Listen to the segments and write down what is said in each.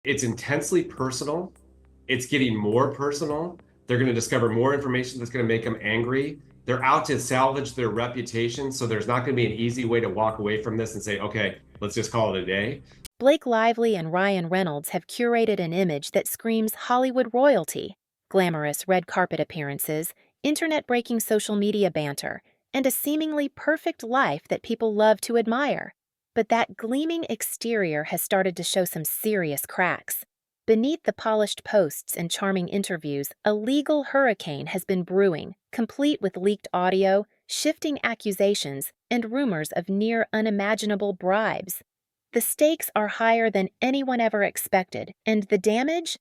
It's intensely personal. It's getting more personal. They're going to discover more information that's going to make them angry. They're out to salvage their reputation. So there's not going to be an easy way to walk away from this and say, okay, let's just call it a day. Blake Lively and Ryan Reynolds have curated an image that screams Hollywood royalty: glamorous red carpet appearances, internet-breaking social media banter, and a seemingly perfect life that people love to admire. But that gleaming exterior has started to show some serious cracks. Beneath the polished posts and charming interviews, a legal hurricane has been brewing, complete with leaked audio, shifting accusations, and rumors of near unimaginable bribes. The stakes are higher than anyone ever expected, and the damage?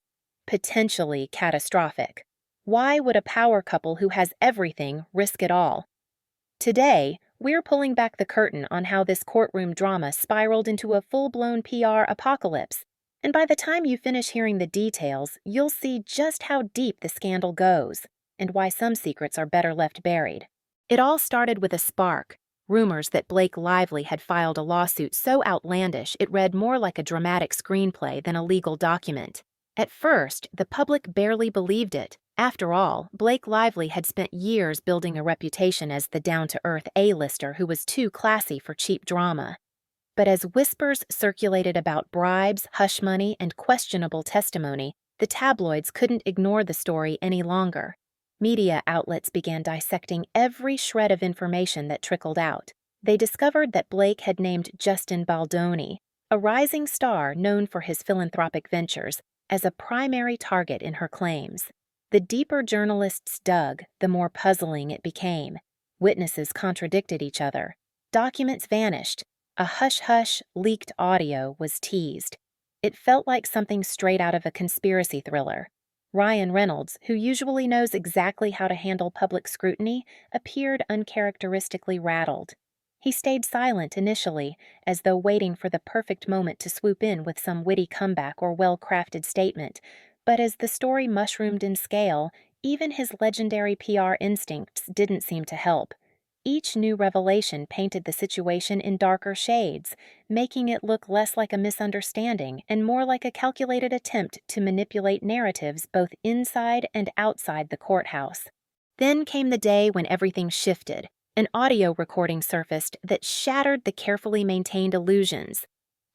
Potentially catastrophic. Why would a power couple who has everything risk it all? Today, we're pulling back the curtain on how this courtroom drama spiraled into a full-blown PR apocalypse. And by the time you finish hearing the details, you'll see just how deep the scandal goes, and why some secrets are better left buried. It all started with a spark. Rumors that Blake Lively had filed a lawsuit so outlandish it read more like a dramatic screenplay than a legal document. At first, the public barely believed it. After all, Blake Lively had spent years building a reputation as the down-to-earth A-lister who was too classy for cheap drama. But as whispers circulated about bribes, hush money, and questionable testimony, the tabloids couldn't ignore the story any longer. Media outlets began dissecting every shred of information that trickled out. They discovered that Blake had named Justin Baldoni, a rising star known for his philanthropic ventures, as a primary target in her claims. The deeper journalists dug, the more puzzling it became. Witnesses contradicted each other. Documents vanished. A hush-hush, leaked audio was teased. It felt like something straight out of a conspiracy thriller. Ryan Reynolds, who usually knows exactly how to handle public scrutiny, appeared uncharacteristically rattled. He stayed silent initially, as though waiting for the perfect moment to swoop in with some witty comeback or well-crafted statement, but as the story mushroomed in scale, even his legendary PR instincts didn't seem to help. Each new revelation painted the situation in darker shades, making it look less like a misunderstanding and more like a calculated attempt to manipulate narratives both inside and outside the courthouse. Then came the day when everything shifted. An audio recording surfaced that shattered the carefully maintained illusions.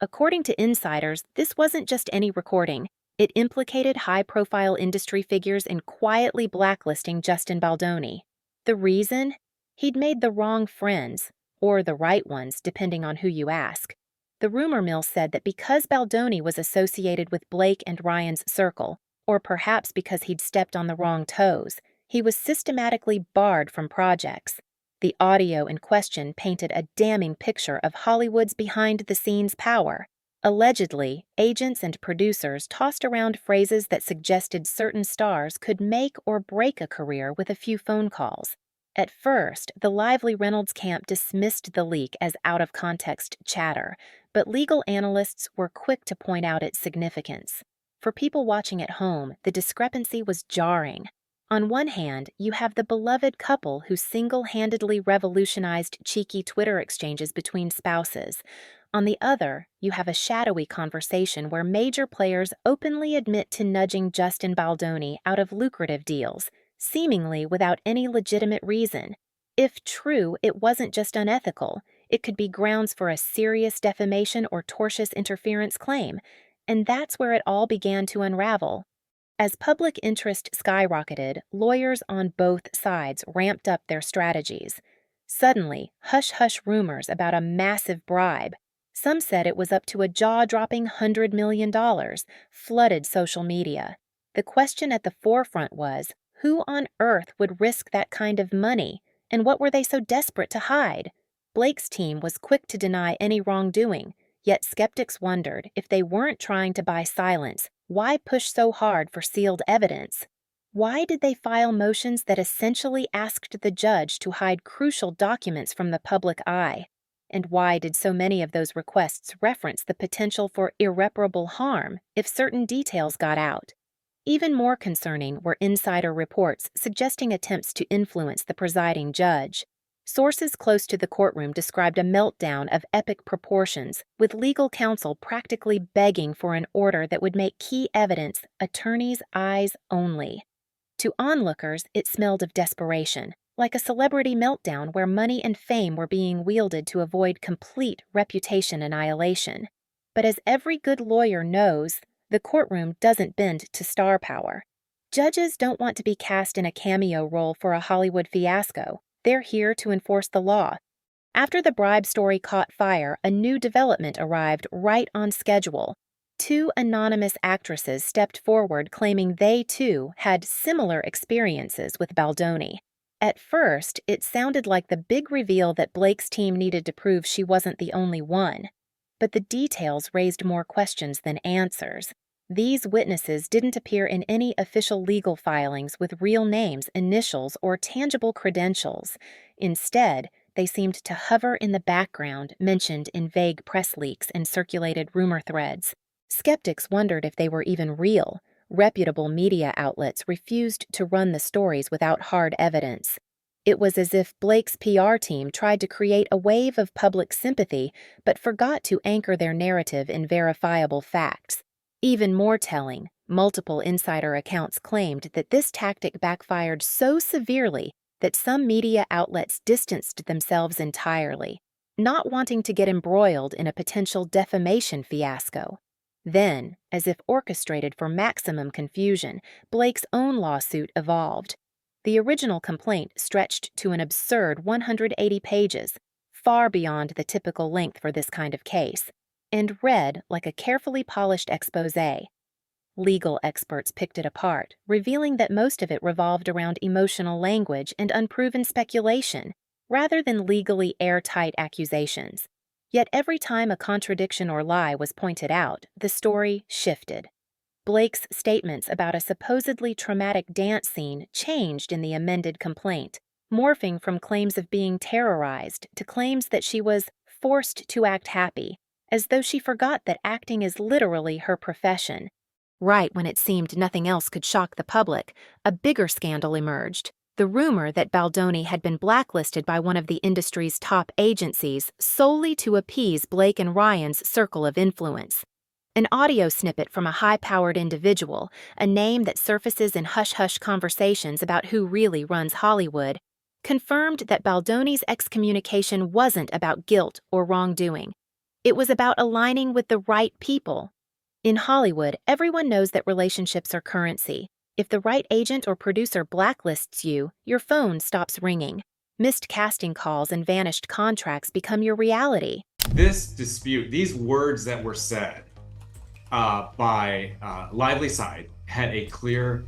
According to insiders, this wasn't just any recording. It implicated high-profile industry figures in quietly blacklisting Justin Baldoni. The reason? He'd made the wrong friends, or the right ones, depending on who you ask. The rumor mill said that because Baldoni was associated with Blake and Ryan's circle, or perhaps because he'd stepped on the wrong toes, he was systematically barred from projects. The audio in question painted a damning picture of Hollywood's behind-the-scenes power. Allegedly, agents and producers tossed around phrases that suggested certain stars could make or break a career with a few phone calls. At first, the Lively Reynolds camp dismissed the leak as out-of-context chatter, but legal analysts were quick to point out its significance. For people watching at home, the discrepancy was jarring. On one hand, you have the beloved couple who single-handedly revolutionized cheeky Twitter exchanges between spouses. On the other, you have a shadowy conversation where major players openly admit to nudging Justin Baldoni out of lucrative deals, seemingly without any legitimate reason. If true, it wasn't just unethical. It could be grounds for a serious defamation or tortious interference claim, and that's where it all began to unravel. As public interest skyrocketed, lawyers on both sides ramped up their strategies. Suddenly, hush-hush rumors about a massive bribe, some said it was up to a jaw-dropping $100 million, flooded social media. The question at the forefront was, who on earth would risk that kind of money, and what were they so desperate to hide? Blake's team was quick to deny any wrongdoing, yet skeptics wondered if they weren't trying to buy silence, why push so hard for sealed evidence? Why did they file motions that essentially asked the judge to hide crucial documents from the public eye? And why did so many of those requests reference the potential for irreparable harm if certain details got out? Even more concerning were insider reports suggesting attempts to influence the presiding judge. Sources close to the courtroom described a meltdown of epic proportions, with legal counsel practically begging for an order that would make key evidence attorneys' eyes only. To onlookers, it smelled of desperation, like a celebrity meltdown where money and fame were being wielded to avoid complete reputation annihilation. But as every good lawyer knows, the courtroom doesn't bend to star power. Judges don't want to be cast in a cameo role for a Hollywood fiasco. They're here to enforce the law. After the bribe story caught fire, a new development arrived right on schedule. Two anonymous actresses stepped forward claiming they, too, had similar experiences with Baldoni. At first, it sounded like the big reveal that Blake's team needed to prove she wasn't the only one. But the details raised more questions than answers. These witnesses didn't appear in any official legal filings with real names, initials, or tangible credentials. Instead, they seemed to hover in the background, mentioned in vague press leaks and circulated rumor threads. Skeptics wondered if they were even real. Reputable media outlets refused to run the stories without hard evidence. It was as if Blake's PR team tried to create a wave of public sympathy, but forgot to anchor their narrative in verifiable facts. Even more telling, multiple insider accounts claimed that this tactic backfired so severely that some media outlets distanced themselves entirely, not wanting to get embroiled in a potential defamation fiasco. Then, as if orchestrated for maximum confusion, Blake's own lawsuit evolved. The original complaint stretched to an absurd 180 pages, far beyond the typical length for this kind of case, and read like a carefully polished exposé. Legal experts picked it apart, revealing that most of it revolved around emotional language and unproven speculation, rather than legally airtight accusations. Yet every time a contradiction or lie was pointed out, the story shifted. Blake's statements about a supposedly traumatic dance scene changed in the amended complaint, morphing from claims of being terrorized to claims that she was forced to act happy, as though she forgot that acting is literally her profession. Right when it seemed nothing else could shock the public, a bigger scandal emerged. The rumor that Baldoni had been blacklisted by one of the industry's top agencies solely to appease Blake and Ryan's circle of influence. An audio snippet from a high-powered individual, a name that surfaces in hush-hush conversations about who really runs Hollywood, confirmed that Baldoni's excommunication wasn't about guilt or wrongdoing. It was about aligning with the right people. In Hollywood, everyone knows that relationships are currency. If the right agent or producer blacklists you, your phone stops ringing. Missed casting calls and vanished contracts become your reality. This dispute, these words that were said by Lively Side had a clear,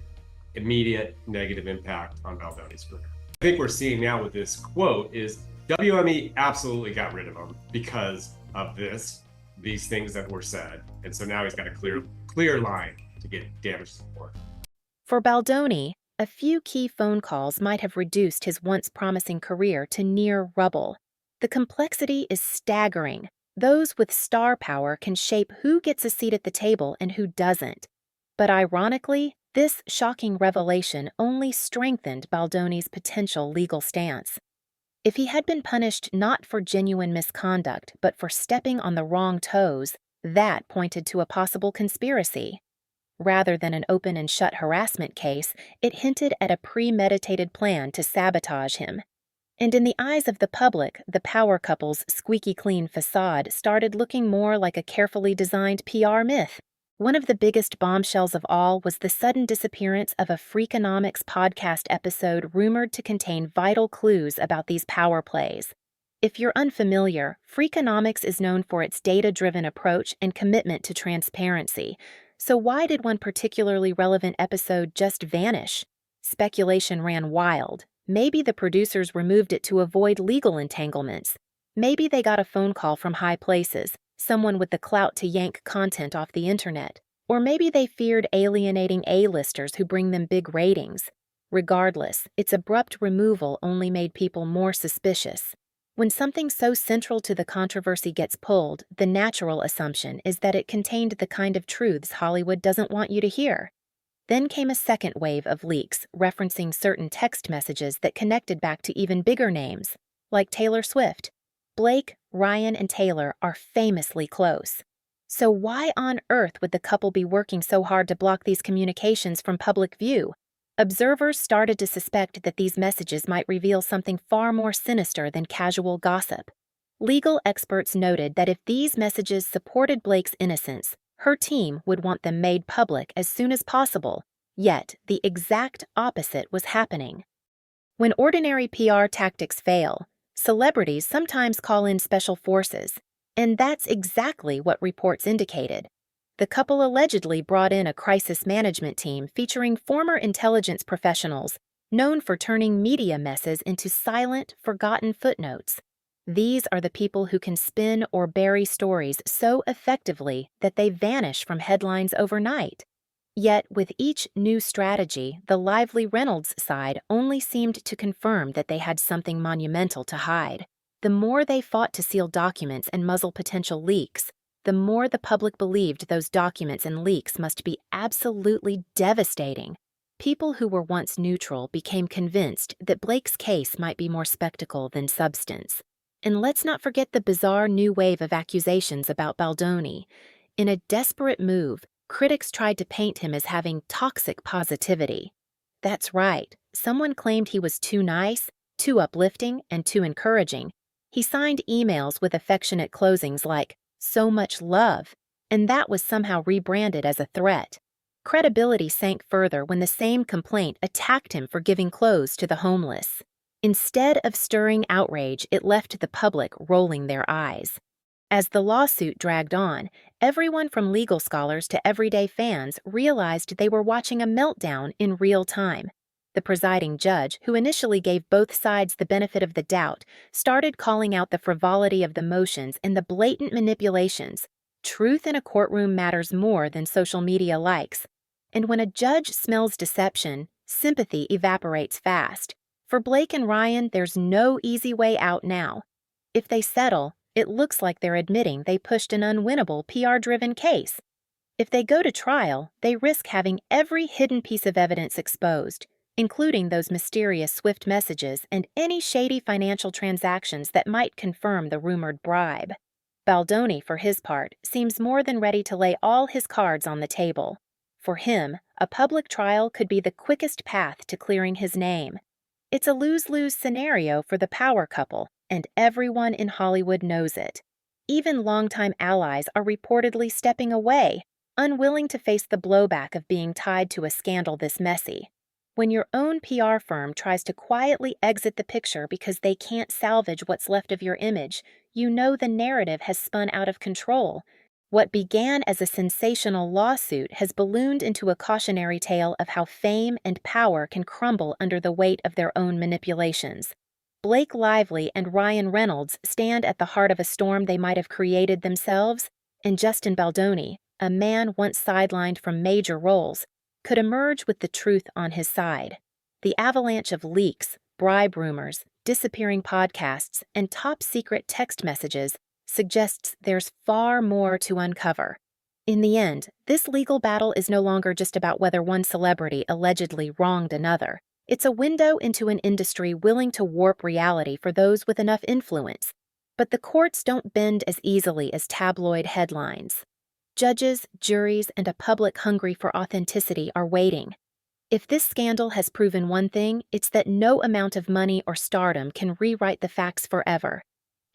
immediate negative impact on Baldoni's career. I think we're seeing now with this quote is WME absolutely got rid of him because of these things that were said. And so now he's got a clear line to get damage support. For Baldoni, a few key phone calls might have reduced his once promising career to near rubble. The complexity is staggering. Those with star power can shape who gets a seat at the table and who doesn't. But ironically, this shocking revelation only strengthened Baldoni's potential legal stance. If he had been punished not for genuine misconduct, but for stepping on the wrong toes, that pointed to a possible conspiracy. Rather than an open and shut harassment case, it hinted at a premeditated plan to sabotage him. And in the eyes of the public, the power couple's squeaky clean facade started looking more like a carefully designed PR myth. One of the biggest bombshells of all was the sudden disappearance of a Freakonomics podcast episode rumored to contain vital clues about these power plays. If you're unfamiliar, Freakonomics is known for its data-driven approach and commitment to transparency. So why did one particularly relevant episode just vanish? Speculation ran wild. Maybe the producers removed it to avoid legal entanglements. Maybe they got a phone call from high places, someone with the clout to yank content off the internet. Or maybe they feared alienating A-listers who bring them big ratings. Regardless, its abrupt removal only made people more suspicious. When something so central to the controversy gets pulled, the natural assumption is that it contained the kind of truths Hollywood doesn't want you to hear. Then came a second wave of leaks referencing certain text messages that connected back to even bigger names, like Taylor Swift. Blake, Ryan, and Taylor are famously close. So why on earth would the couple be working so hard to block these communications from public view? Observers started to suspect that these messages might reveal something far more sinister than casual gossip. Legal experts noted that if these messages supported Blake's innocence, her team would want them made public as soon as possible. Yet, the exact opposite was happening. When ordinary PR tactics fail, celebrities sometimes call in special forces, and that's exactly what reports indicated. The couple allegedly brought in a crisis management team featuring former intelligence professionals known for turning media messes into silent, forgotten footnotes. These are the people who can spin or bury stories so effectively that they vanish from headlines overnight. Yet, with each new strategy, the lively Reynolds side only seemed to confirm that they had something monumental to hide. The more they fought to seal documents and muzzle potential leaks, the more the public believed those documents and leaks must be absolutely devastating. People who were once neutral became convinced that Blake's case might be more spectacle than substance. And let's not forget the bizarre new wave of accusations about Baldoni. In a desperate move, critics tried to paint him as having toxic positivity. That's right, someone claimed he was too nice, too uplifting, and too encouraging. He signed emails with affectionate closings like, "so much love," and that was somehow rebranded as a threat. Credibility sank further when the same complaint attacked him for giving clothes to the homeless. Instead of stirring outrage, it left the public rolling their eyes. As the lawsuit dragged on, everyone from legal scholars to everyday fans realized they were watching a meltdown in real time. The presiding judge, who initially gave both sides the benefit of the doubt, started calling out the frivolity of the motions and the blatant manipulations. Truth in a courtroom matters more than social media likes. And when a judge smells deception, sympathy evaporates fast. For Blake and Ryan, there's no easy way out now. If they settle, it looks like they're admitting they pushed an unwinnable PR-driven case. If they go to trial, they risk having every hidden piece of evidence exposed, including those mysterious Swift messages and any shady financial transactions that might confirm the rumored bribe. Baldoni, for his part, seems more than ready to lay all his cards on the table. For him, a public trial could be the quickest path to clearing his name. It's a lose-lose scenario for the power couple, and everyone in Hollywood knows it. Even longtime allies are reportedly stepping away, unwilling to face the blowback of being tied to a scandal this messy. When your own PR firm tries to quietly exit the picture because they can't salvage what's left of your image, you know the narrative has spun out of control. What began as a sensational lawsuit has ballooned into a cautionary tale of how fame and power can crumble under the weight of their own manipulations. Blake Lively and Ryan Reynolds stand at the heart of a storm they might have created themselves, and Justin Baldoni, a man once sidelined from major roles, could emerge with the truth on his side. The avalanche of leaks, bribe rumors, disappearing podcasts, and top-secret text messages suggests there's far more to uncover. In the end, this legal battle is no longer just about whether one celebrity allegedly wronged another. It's a window into an industry willing to warp reality for those with enough influence. But the courts don't bend as easily as tabloid headlines. Judges, juries, and a public hungry for authenticity are waiting. If this scandal has proven one thing, it's that no amount of money or stardom can rewrite the facts forever.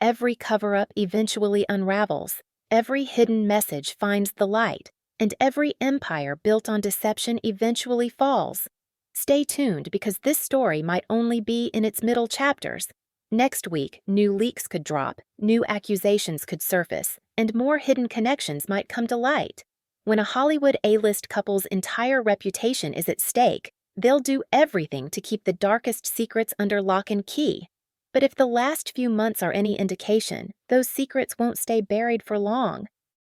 Every cover-up eventually unravels, every hidden message finds the light, and every empire built on deception eventually falls. Stay tuned because this story might only be in its middle chapters. Next week, new leaks could drop, new accusations could surface, and more hidden connections might come to light. When a Hollywood A-list couple's entire reputation is at stake, they'll do everything to keep the darkest secrets under lock and key. But if the last few months are any indication, those secrets won't stay buried for long.